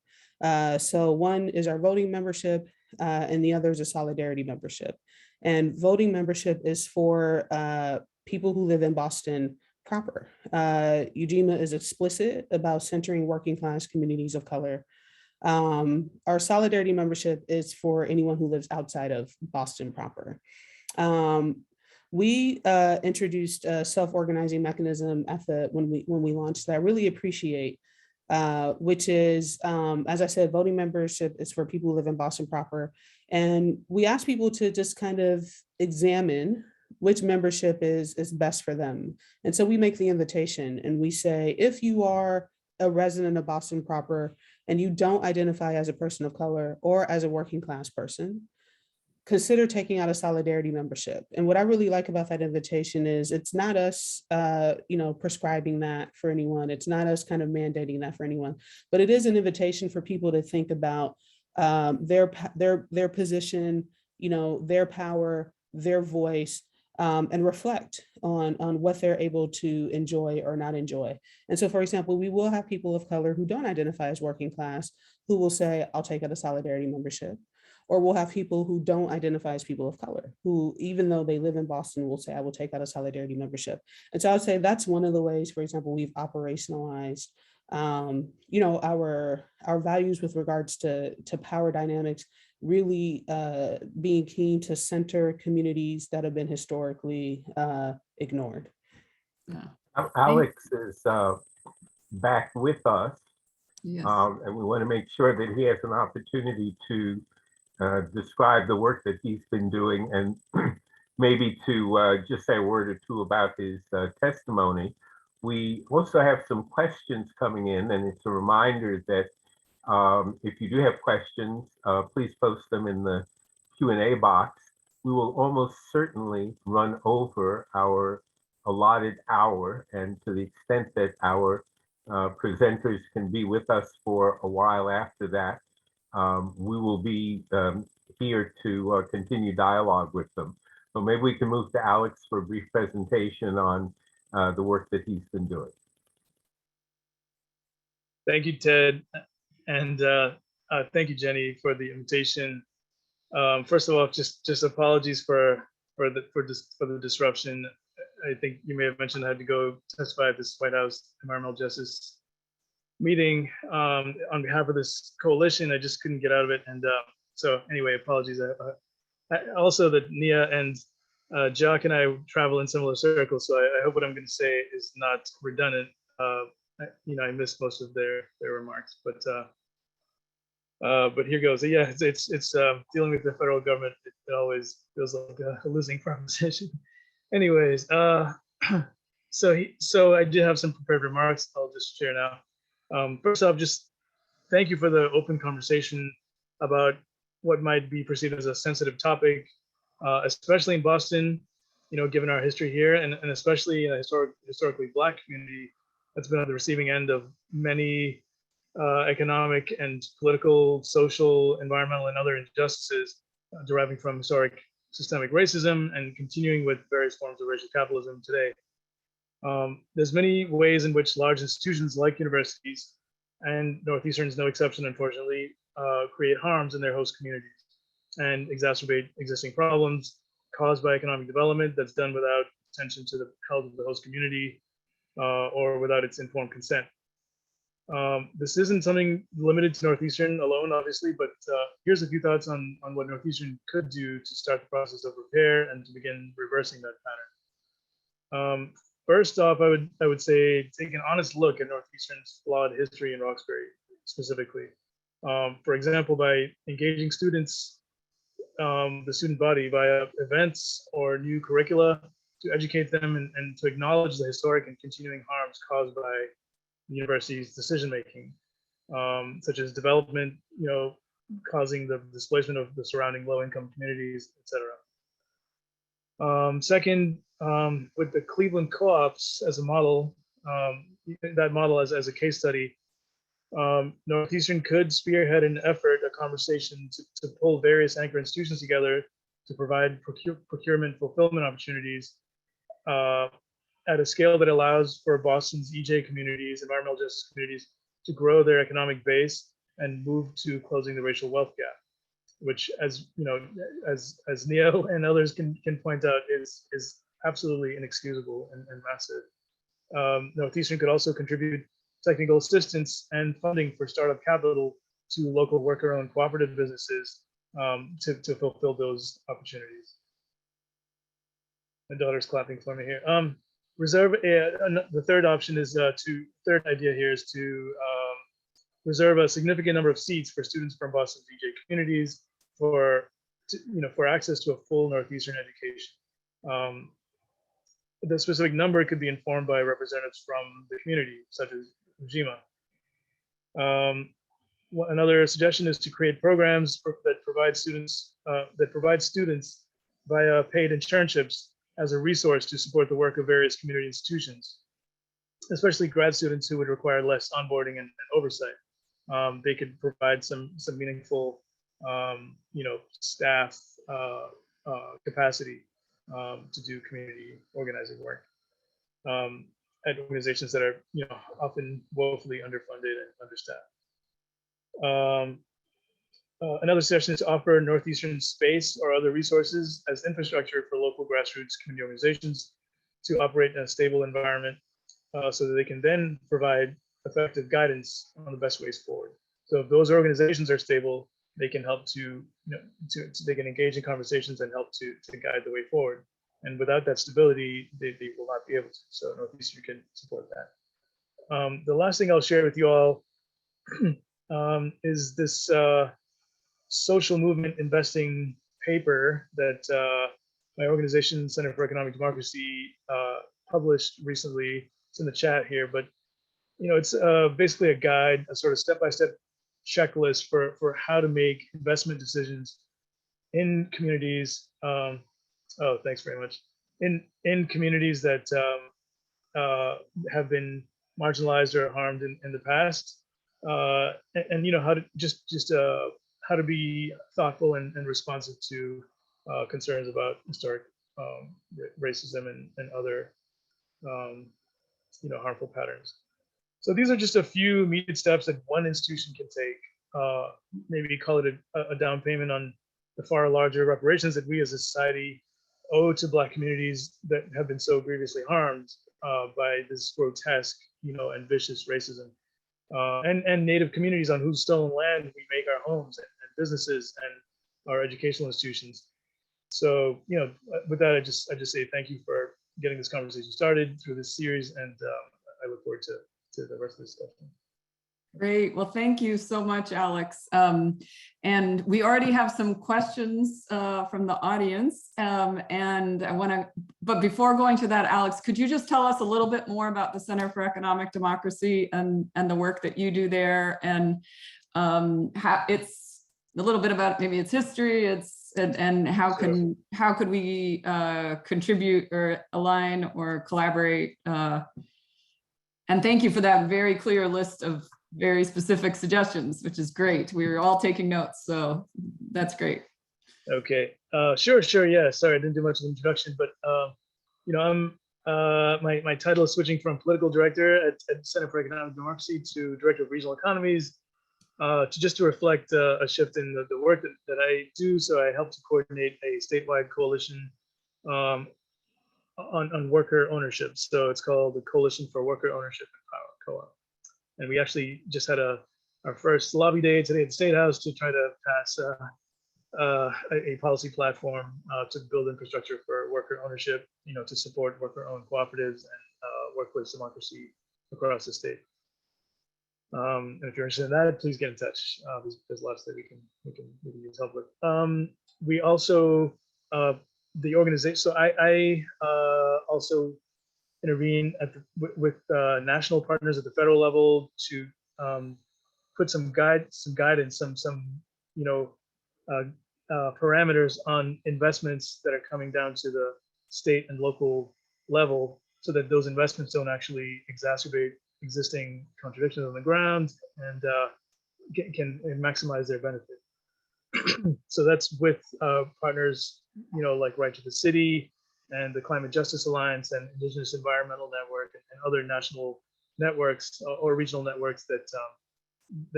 So one is our voting membership, and the other is a solidarity membership. And voting membership is for people who live in Boston proper. Ujima is explicit about centering working class communities of color. Our solidarity membership is for anyone who lives outside of Boston proper. We introduced a self-organizing mechanism when we launched that I really appreciate, which is, as I said, voting membership is for people who live in Boston proper. And we ask people to just kind of examine which membership is best for them. And so we make the invitation and we say, if you are a resident of Boston proper and you don't identify as a person of color or as a working class person, consider taking out a solidarity membership. And what I really like about that invitation is it's not us, prescribing that for anyone. It's not us kind of mandating that for anyone, but it is an invitation for people to think about their position, their power, their voice, and reflect on what they're able to enjoy or not enjoy. And so, for example, we will have people of color who don't identify as working class who will say, I'll take out a solidarity membership. Or we'll have people who don't identify as people of color, who, even though they live in Boston, will say, I will take out a solidarity membership. And so I would say that's one of the ways, for example, we've operationalized, our values with regards to power dynamics, really being keen to center communities that have been historically ignored. Yeah. Alex is back with us, Yes. and we want to make sure that he has an opportunity to describe the work that he's been doing and maybe to just say a word or two about his testimony. We also have some questions coming in, and it's a reminder that if you do have questions, please post them in the Q&A box. We will almost certainly run over our allotted hour, and to the extent that our presenters can be with us for a while after that, we will be here to continue dialogue with them. So maybe we can move to Alex for a brief presentation on the work that he's been doing. Thank you, Ted, and thank you, Jennie, for the invitation. First of all, just apologies for the disruption. I think you may have mentioned I had to go testify at this White House environmental justice meeting on behalf of this coalition. I just couldn't get out of it, and so anyway, apologies. Also, that Nia and Jock and I travel in similar circles, so I hope what I'm going to say is not redundant. I missed most of their remarks, but here goes. Yeah, it's dealing with the federal government. It always feels like a losing proposition. Anyways, so I did have some prepared remarks. I'll just share now. First off, just thank you for the open conversation about what might be perceived as a sensitive topic, especially in Boston, given our history here, and especially in a historically Black community that's been on the receiving end of many economic and political, social, environmental, and other injustices deriving from historic systemic racism and continuing with various forms of racial capitalism today. There's many ways in which large institutions like universities, and Northeastern is no exception, unfortunately, create harms in their host communities and exacerbate existing problems caused by economic development that's done without attention to the health of the host community or without its informed consent. This isn't something limited to Northeastern alone, obviously, but here's a few thoughts on what Northeastern could do to start the process of repair and to begin reversing that pattern. First off, I would say take an honest look at Northeastern's flawed history in Roxbury specifically. For example, by engaging students, the student body via events or new curricula to educate them and to acknowledge the historic and continuing harms caused by the university's decision-making, such as development, causing the displacement of the surrounding low-income communities, etc. Second, with the Cleveland co-ops as a model, that model as a case study, Northeastern could spearhead an effort, a conversation to pull various anchor institutions together to provide procurement fulfillment opportunities at a scale that allows for Boston's EJ communities, environmental justice communities, to grow their economic base and move to closing the racial wealth gap, which, as you know, as Neo and others can point out, is absolutely inexcusable and massive. Northeastern could also contribute technical assistance and funding for startup capital to local worker-owned cooperative businesses to fulfill those opportunities. My daughter's clapping for me here. The third option is third idea here is to reserve a significant number of seats for students from Boston's EJ communities for access to a full Northeastern education. The specific number could be informed by representatives from the community, such as Ujima. Another suggestion is to create programs that provide students via paid internships as a resource to support the work of various community institutions, especially grad students who would require less onboarding and oversight. They could provide some meaningful, staff capacity to do community organizing work at organizations that are, often woefully underfunded and understaffed. Another suggestion is to offer Northeastern space or other resources as infrastructure for local grassroots community organizations to operate in a stable environment so that they can then provide effective guidance on the best ways forward. So if those organizations are stable, they can help they can engage in conversations and help to guide the way forward. And without that stability, they will not be able to. So Northeastern can support that. The last thing I'll share with you all is this social movement investing paper that my organization, Center for Economic Democracy, published recently. It's in the chat here, but it's basically a guide, a sort of step-by-step checklist for how to make investment decisions in communities. Oh, thanks very much. In communities that have been marginalized or harmed in the past, and how to how to be thoughtful and responsive to concerns about historic racism and other harmful patterns. So these are just a few immediate steps that one institution can take. Maybe call it a down payment on the far larger reparations that we as a society owe to Black communities that have been so grievously harmed by this grotesque, and vicious racism, and Native communities on whose stolen land we make our homes and businesses and our educational institutions. So, with that, I just say thank you for getting this conversation started through this series, and I look forward to the rest of this discussion. Great. Well, thank you so much, Alex. And we already have some questions from the audience. And I want to, but before going to that, Alex, could you just tell us a little bit more about the Center for Economic Democracy and the work that you do there, and how it's a little bit about maybe its history, and how could we contribute or align or collaborate? And thank you for that very clear list of very specific suggestions, which is great. We were all taking notes, so that's great. Okay, sure, yeah. Sorry, I didn't do much of an introduction, but I'm my title is switching from political director at Center for Economic Democracy to director of regional economies, to reflect a shift in the work that I do. So I help to coordinate a statewide coalition on worker ownership. So it's called the Coalition for Worker Ownership and Power, Co-op. And we actually just had our first lobby day today at the State House to try to pass a policy platform to build infrastructure for worker ownership, to support worker-owned cooperatives and workplace democracy across the state. And if you're interested in that, please get in touch. There's lots that we can use help with. We also the organization. So I also intervene with national partners at the federal level to put some guidance, some parameters on investments that are coming down to state and local level, so that those investments don't actually exacerbate existing contradictions on the ground and can maximize their benefit. So that's with partners, like Right to the City and the Climate Justice Alliance and Indigenous Environmental Network and other national networks or regional networks that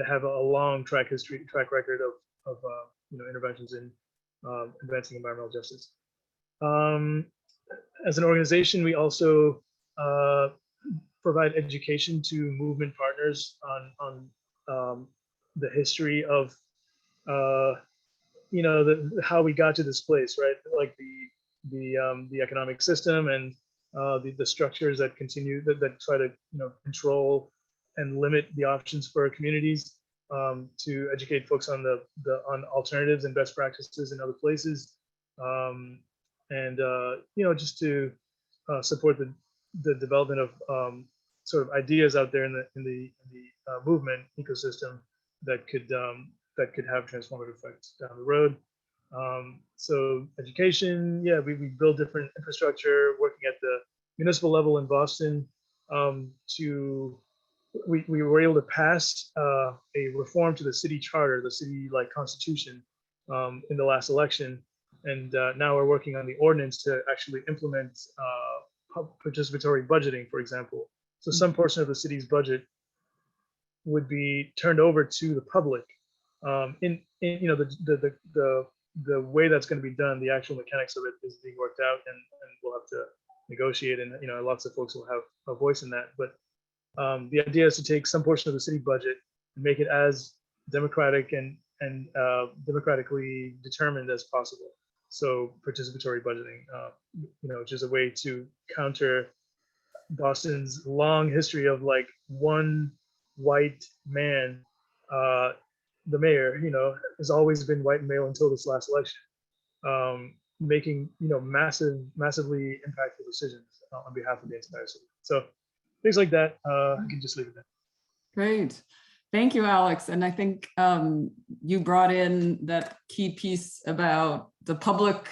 have a long track record of interventions in advancing environmental justice. As an organization, we also provide education to movement partners on the history of how we got to this place, right? Like the economic system and the structures that continue that try to control and limit the options for communities, to educate folks on on alternatives and best practices in other places, and just to support the development of sort of ideas out there in the movement ecosystem that could have transformative effects down the road. So education, yeah, we build different infrastructure, working at the municipal level in Boston. We were able to pass a reform to the city charter, the city constitution, in the last election, and now we're working on the ordinance to actually implement participatory budgeting, for example. So some portion of the city's budget would be turned over to the public. The way that's going to be done, the actual mechanics of it is being worked out, and we'll have to negotiate, and lots of folks will have a voice in that. But the idea is to take some portion of the city budget and make it as democratic and democratically determined as possible. So participatory budgeting, which is a way to counter Boston's long history of one white man. The mayor, has always been white and male until this last election, making massively impactful decisions on behalf of the entire city. So things like that, I can just leave it there. Great. Thank you, Alex. And I think you brought in that key piece about the public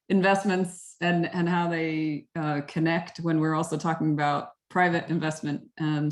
investments and how they connect when we're also talking about private investment.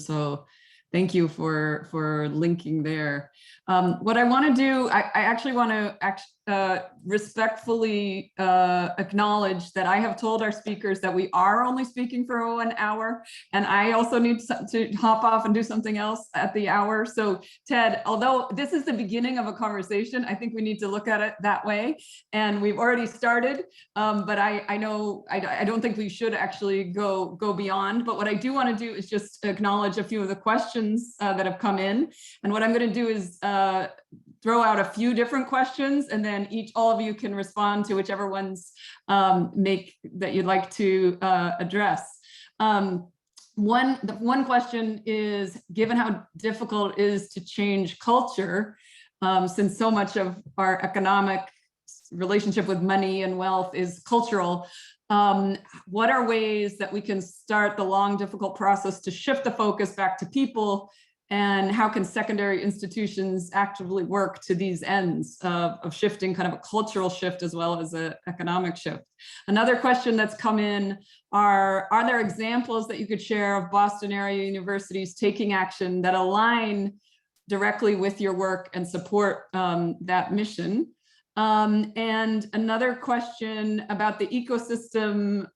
So thank you for linking there. What I want to do, I actually want to respectfully acknowledge that I have told our speakers that we are only speaking for 1 hour, and I also need to hop off and do something else at the hour. So Ted, although this is the beginning of a conversation, I think we need to look at it that way. And we've already started, but I know I don't think we should actually go beyond. But what I do want to do is just acknowledge a few of the questions that have come in. And what I'm going to do is throw out a few different questions, and then all of you can respond to whichever ones that you'd like to address. One question is, given how difficult it is to change culture, since so much of our economic relationship with money and wealth is cultural, what are ways that we can start the long, difficult process to shift the focus back to people? And how can secondary institutions actively work to these ends of shifting, kind of a cultural shift as well as an economic shift? Another question that's come in are there examples that you could share of Boston area universities taking action that align directly with your work and support that mission? And another question about the ecosystem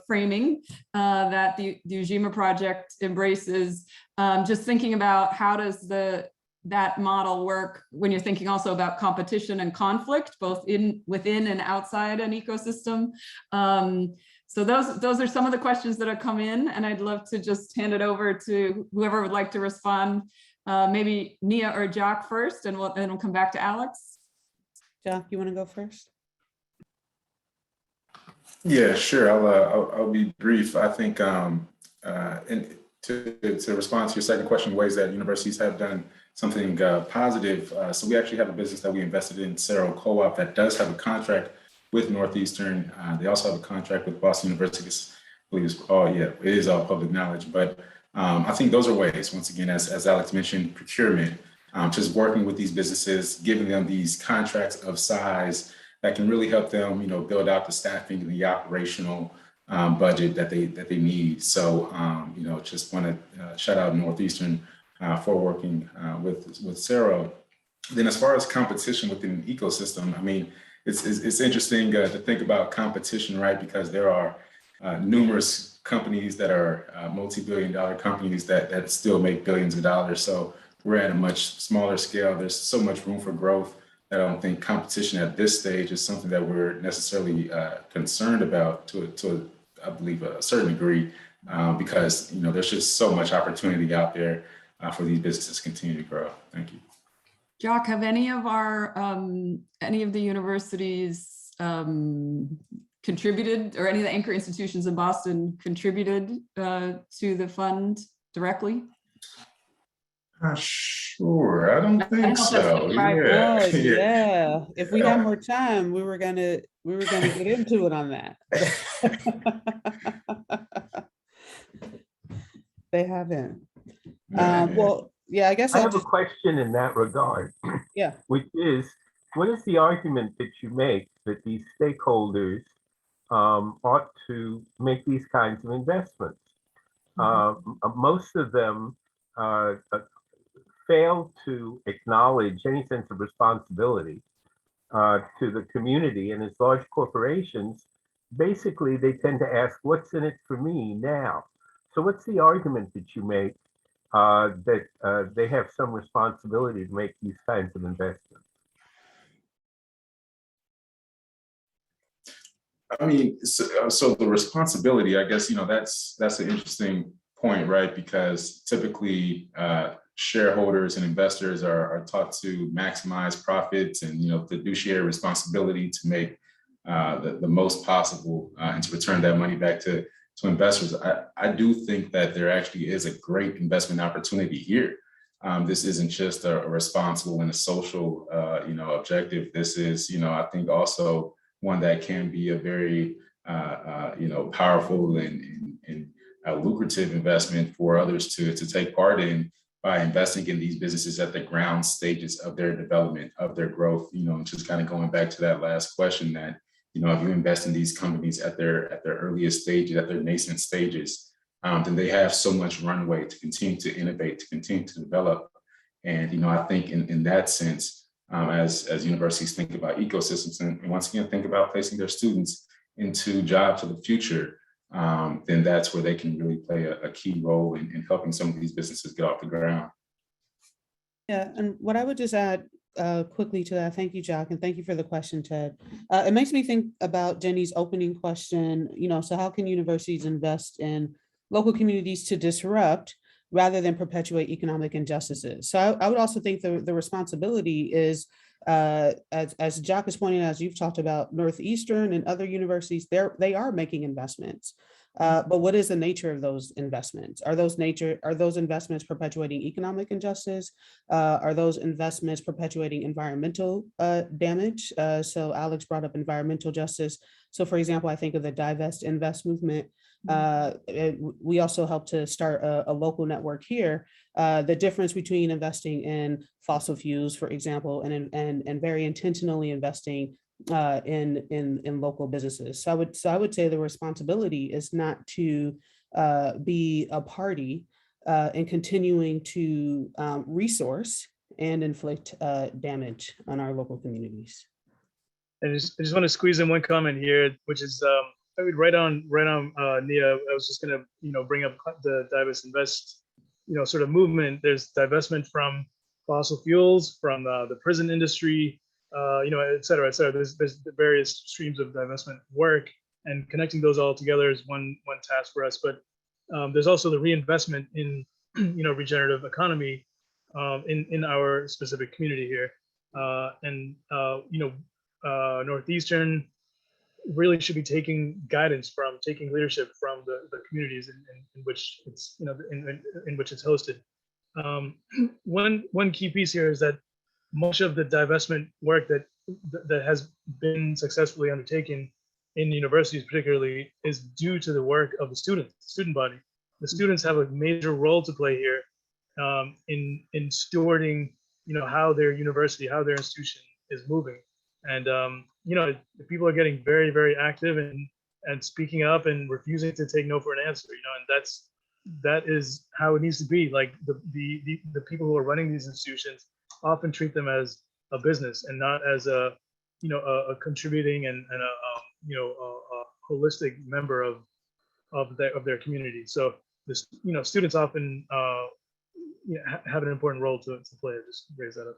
framing that the Ujima Project embraces, just thinking about how does that model work when you're thinking also about competition and conflict, both within and outside an ecosystem. So those are some of the questions that have come in, and I'd love to just hand it over to whoever would like to respond. Maybe Nia or Jock first, and then we'll come back to Alex. Jock, you want to go first? Yeah, sure. I'll be brief. I think to respond to your second question, ways that universities have done something positive. So we actually have a business that we invested in, Cerro Co-op, that does have a contract with Northeastern. They also have a contract with Boston University. I believe it is all public knowledge. But I think those are ways, once again, as Alex mentioned, procurement, just working with these businesses, giving them these contracts of size that can really help them, build out the staffing and the operational budget that they need. So, just want to shout out Northeastern for working with Sarah. Then, as far as competition within the ecosystem, I mean, it's interesting to think about competition, right? Because there are numerous companies that are multi-billion-dollar companies that still make billions of dollars. So we're at a much smaller scale. There's so much room for growth that I don't think competition at this stage is something that we're necessarily concerned about to I believe, a certain degree, because there's just so much opportunity out there for these businesses to continue to grow. Thank you. Jock, have any of the universities contributed, or any of the anchor institutions in Boston contributed to the fund directly? Sure, I don't think so. Yeah. Yeah. If we got more time, we were gonna get into it on that. They haven't. Well, yeah, I guess I have a question in that regard. Yeah. Which is, what is the argument that you make that these stakeholders ought to make these kinds of investments? Most of them fail to acknowledge any sense of responsibility to the community, and as large corporations, basically they tend to ask, what's in it for me now? So what's the argument that you make that they have some responsibility to make these kinds of investments? I mean, so the responsibility, I guess, that's an interesting point, right? Because typically shareholders and investors are taught to maximize profits and, fiduciary responsibility to make the most possible and to return that money back to investors. I do think that there actually is a great investment opportunity here. This isn't just a responsible and a social, objective. This is, I think also one that can be a very, powerful and lucrative investment for others to take part in by investing in these businesses at the ground stages of their development, of their growth. And just kind of going back to that last question that, if you invest in these companies at their earliest stages, at their nascent stages, then they have so much runway to continue to innovate, to continue to develop. And, I think in that sense, as universities think about ecosystems and once again, think about placing their students into jobs of the future, then that's where they can really play a key role in helping some of these businesses get off the ground. Yeah, and what I would just add quickly to that, thank you, Jack, and thank you for the question, Ted. It makes me think about Jenny's opening question, so how can universities invest in local communities to disrupt rather than perpetuate economic injustices? So I would also think the responsibility is, as Jack is pointing out, as you've talked about, Northeastern and other universities, they are making investments. But what is the nature of those investments? Are those investments perpetuating economic injustice? Are those investments perpetuating environmental damage? So Alex brought up environmental justice. So for example, I think of the Divest Invest movement. We also helped to start a local network here. The difference between investing in fossil fuels, for example, and very intentionally investing in local businesses. So I would say the responsibility is not to be a party in continuing to resource and inflict damage on our local communities. I just want to squeeze in one comment here, which is I would right on Nia. I was just gonna bring up the Divest Invest sort of movement. There's divestment from fossil fuels, from the prison industry, et cetera, et cetera. There's the various streams of divestment work, and connecting those all together is one task for us. But there's also the reinvestment in regenerative economy in our specific community here, and Northeastern really should be taking leadership from the communities in which it's in which it's hosted. One key piece here is that much of the divestment work that has been successfully undertaken in universities particularly is due to the work of the student body. The students have a major role to play here in stewarding how their university, how their institution is moving. And you know, people are getting very, very active and speaking up and refusing to take no for an answer. You know, and that is how it needs to be. Like the people who are running these institutions often treat them as a business and not as a, you know, a contributing and a you know, a holistic member of their community. So this, you know, students often you know, have an important role to play. I just raise that up.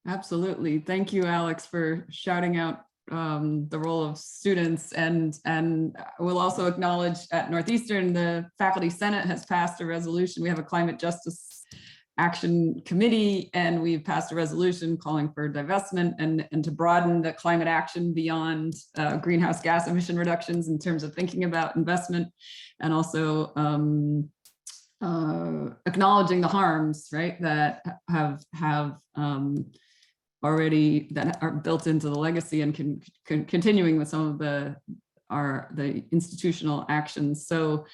Absolutely. Thank you, Alex, for shouting out the role of students. And we'll also acknowledge at Northeastern, the Faculty Senate has passed a resolution. We have a climate justice action committee, and we've passed a resolution calling for divestment and to broaden the climate action beyond greenhouse gas emission reductions in terms of thinking about investment, and also acknowledging the harms, right, that have already that are built into the legacy and continuing with some of the institutional actions. So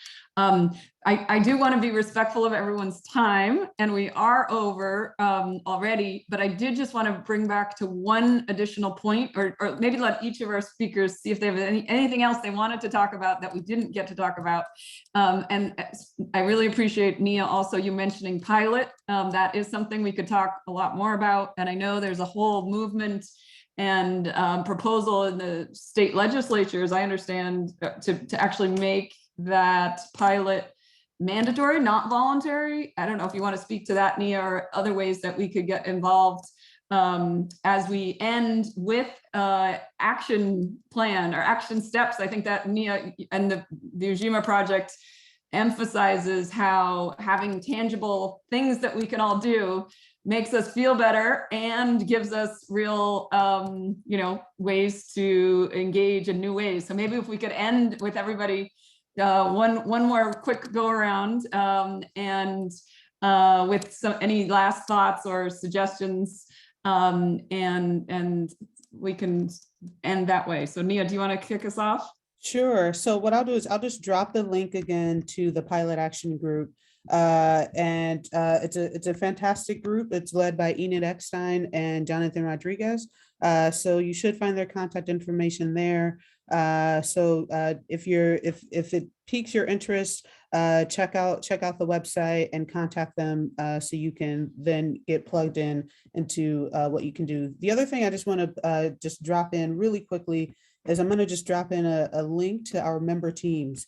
I do want to be respectful of everyone's time, and we are over already, but I did just want to bring back to one additional point, or maybe let each of our speakers see if they have anything else they wanted to talk about that we didn't get to talk about. And I really appreciate, Nia, also you mentioning pilot. That is something we could talk a lot more about. And I know there's a whole movement and proposal in the state legislatures, I understand, to actually make that pilot mandatory, not voluntary. I don't know if you want to speak to that, Nia, or other ways that we could get involved as we end with action plan or action steps. I think that Nia and the Ujima Project emphasizes how having tangible things that we can all do makes us feel better and gives us real, you know, ways to engage in new ways. So maybe if we could end with everybody one more quick go around and with any last thoughts or suggestions, and we can end that way. So Nia, do you want to kick us off? Sure. So what I'll do is I'll just drop the link again to the pilot action group. It's a fantastic group. It's led by Enid Eckstein and Jonathan Rodriguez. So you should find their contact information there. If it piques your interest, check out the website and contact them so you can then get plugged into what you can do. The other thing I just want to just drop in really quickly is I'm going to just drop in a link to our member teams.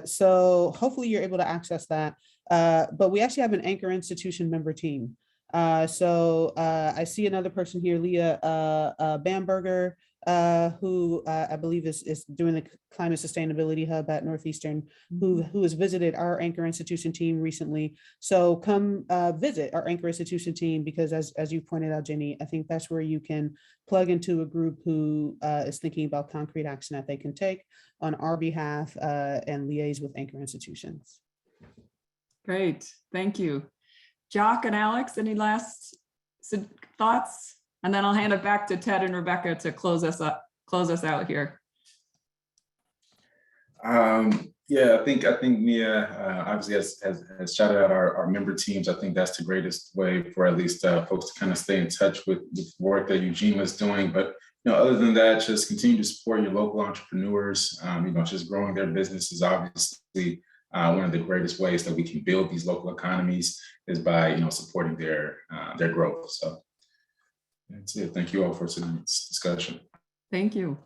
So hopefully you're able to access that. But we actually have an anchor institution member team. I see another person here, Leah Bamberger, who I believe is doing the Climate Sustainability Hub at Northeastern, who has visited our anchor institution team recently. So come visit our anchor institution team, because as you pointed out, Jennie, I think that's where you can plug into a group who is thinking about concrete action that they can take on our behalf and liaise with anchor institutions. Great, thank you. Jock and Alex, any last thoughts? And then I'll hand it back to Ted and Rebecca to close us out here. Yeah, I think Nia obviously has shouted out our member teams. I think that's the greatest way for at least folks to kind of stay in touch with the work that Ujima is doing. But you know, other than that, just continue to support your local entrepreneurs. You know, just growing their business is obviously one of the greatest ways that we can build these local economies is by, you know, supporting their growth. So that's it. Thank you all for tonight's discussion. Thank you.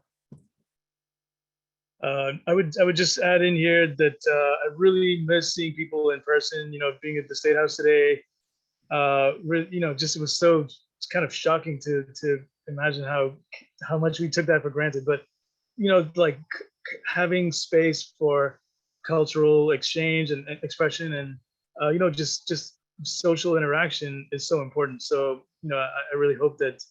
I would just add in here that I really miss seeing people in person. You know, being at the State House today, you know, just it was so kind of shocking to imagine how much we took that for granted. But you know, like having space for cultural exchange and expression and you know, just social interaction is so important. So you know, I really hope that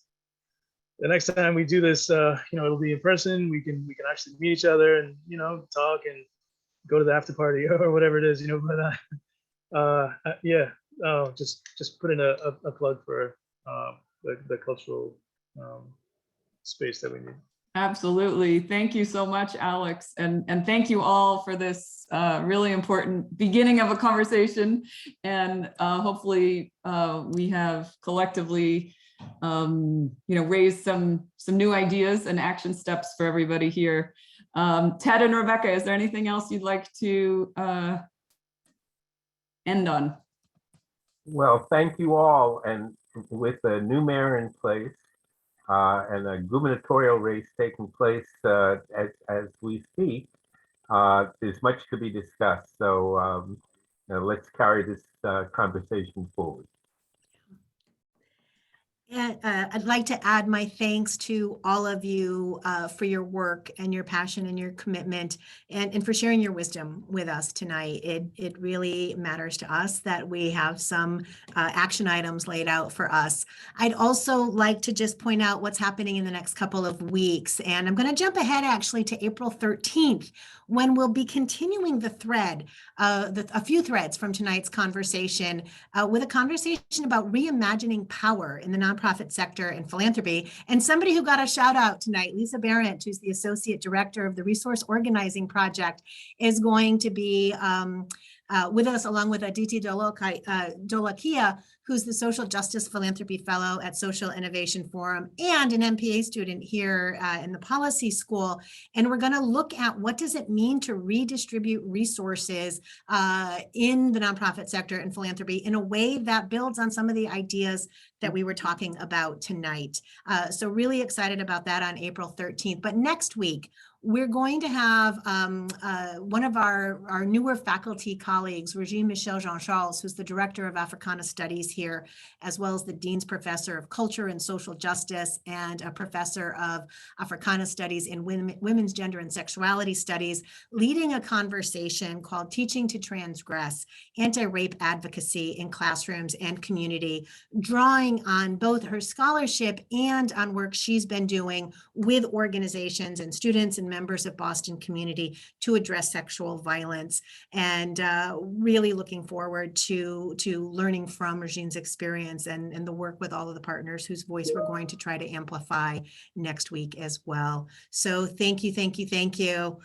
the next time we do this, you know, it'll be in person. We can actually meet each other and, you know, talk and go to the after party or whatever it is, you know. But yeah, just put in a plug for the cultural space that we need. Absolutely. Thank you so much, Alex. And thank you all for this really important beginning of a conversation. And hopefully we have collectively raise some new ideas and action steps for everybody here. Ted and Rebecca, is there anything else you'd like to end on? Well, thank you all. And with the new mayor in place and a gubernatorial race taking place as we speak, there's much to be discussed. So let's carry this conversation forward. And I'd like to add my thanks to all of you for your work and your passion and your commitment and for sharing your wisdom with us tonight. It really matters to us that we have some action items laid out for us. I'd also like to just point out what's happening in the next couple of weeks. And I'm going to jump ahead actually to April 13th, when we'll be continuing the thread, a few threads from tonight's conversation with a conversation about reimagining power in the nonprofit sector and philanthropy. And somebody who got a shout out tonight, Lisa Barrett, who's the Associate Director of the Resource Organizing Project, is going to be with us, along with Aditi Dolakia, who's the Social Justice Philanthropy Fellow at Social Innovation Forum and an MPA student here in the Policy School. And we're going to look at what does it mean to redistribute resources in the nonprofit sector and philanthropy in a way that builds on some of the ideas that we were talking about tonight. So really excited about that on April 13th. But next week, we're going to have one of our newer faculty colleagues, Regine Michel Jean-Charles, who's the Director of Africana Studies here, as well as the Dean's Professor of Culture and Social Justice and a Professor of Africana Studies in Women's Gender and Sexuality Studies, leading a conversation called Teaching to Transgress, Anti-Rape Advocacy in Classrooms and Community, drawing on both her scholarship and on work she's been doing with organizations and students and members of Boston community to address sexual violence, and really looking forward to learning from Regine's experience and the work with all of the partners whose voice we're going to try to amplify next week as well. So thank you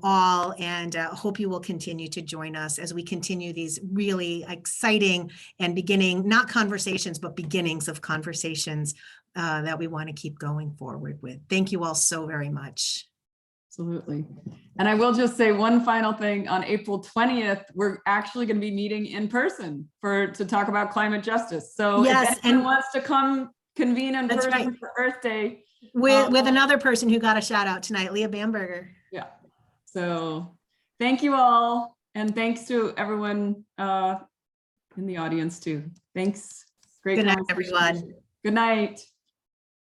all, and hope you will continue to join us as we continue these really exciting and beginning, not conversations, but beginnings of conversations that we want to keep going forward with. Thank you all so very much. Absolutely. And I will just say one final thing. On April 20th, we're actually going to be meeting in person to talk about climate justice. So yes, if anyone wants to come convene in person right. for Earth Day. With another person who got a shout out tonight, Leah Bamberger. Yeah. So thank you all. And thanks to everyone in the audience too. Thanks. Great. Good night, everyone. Good night.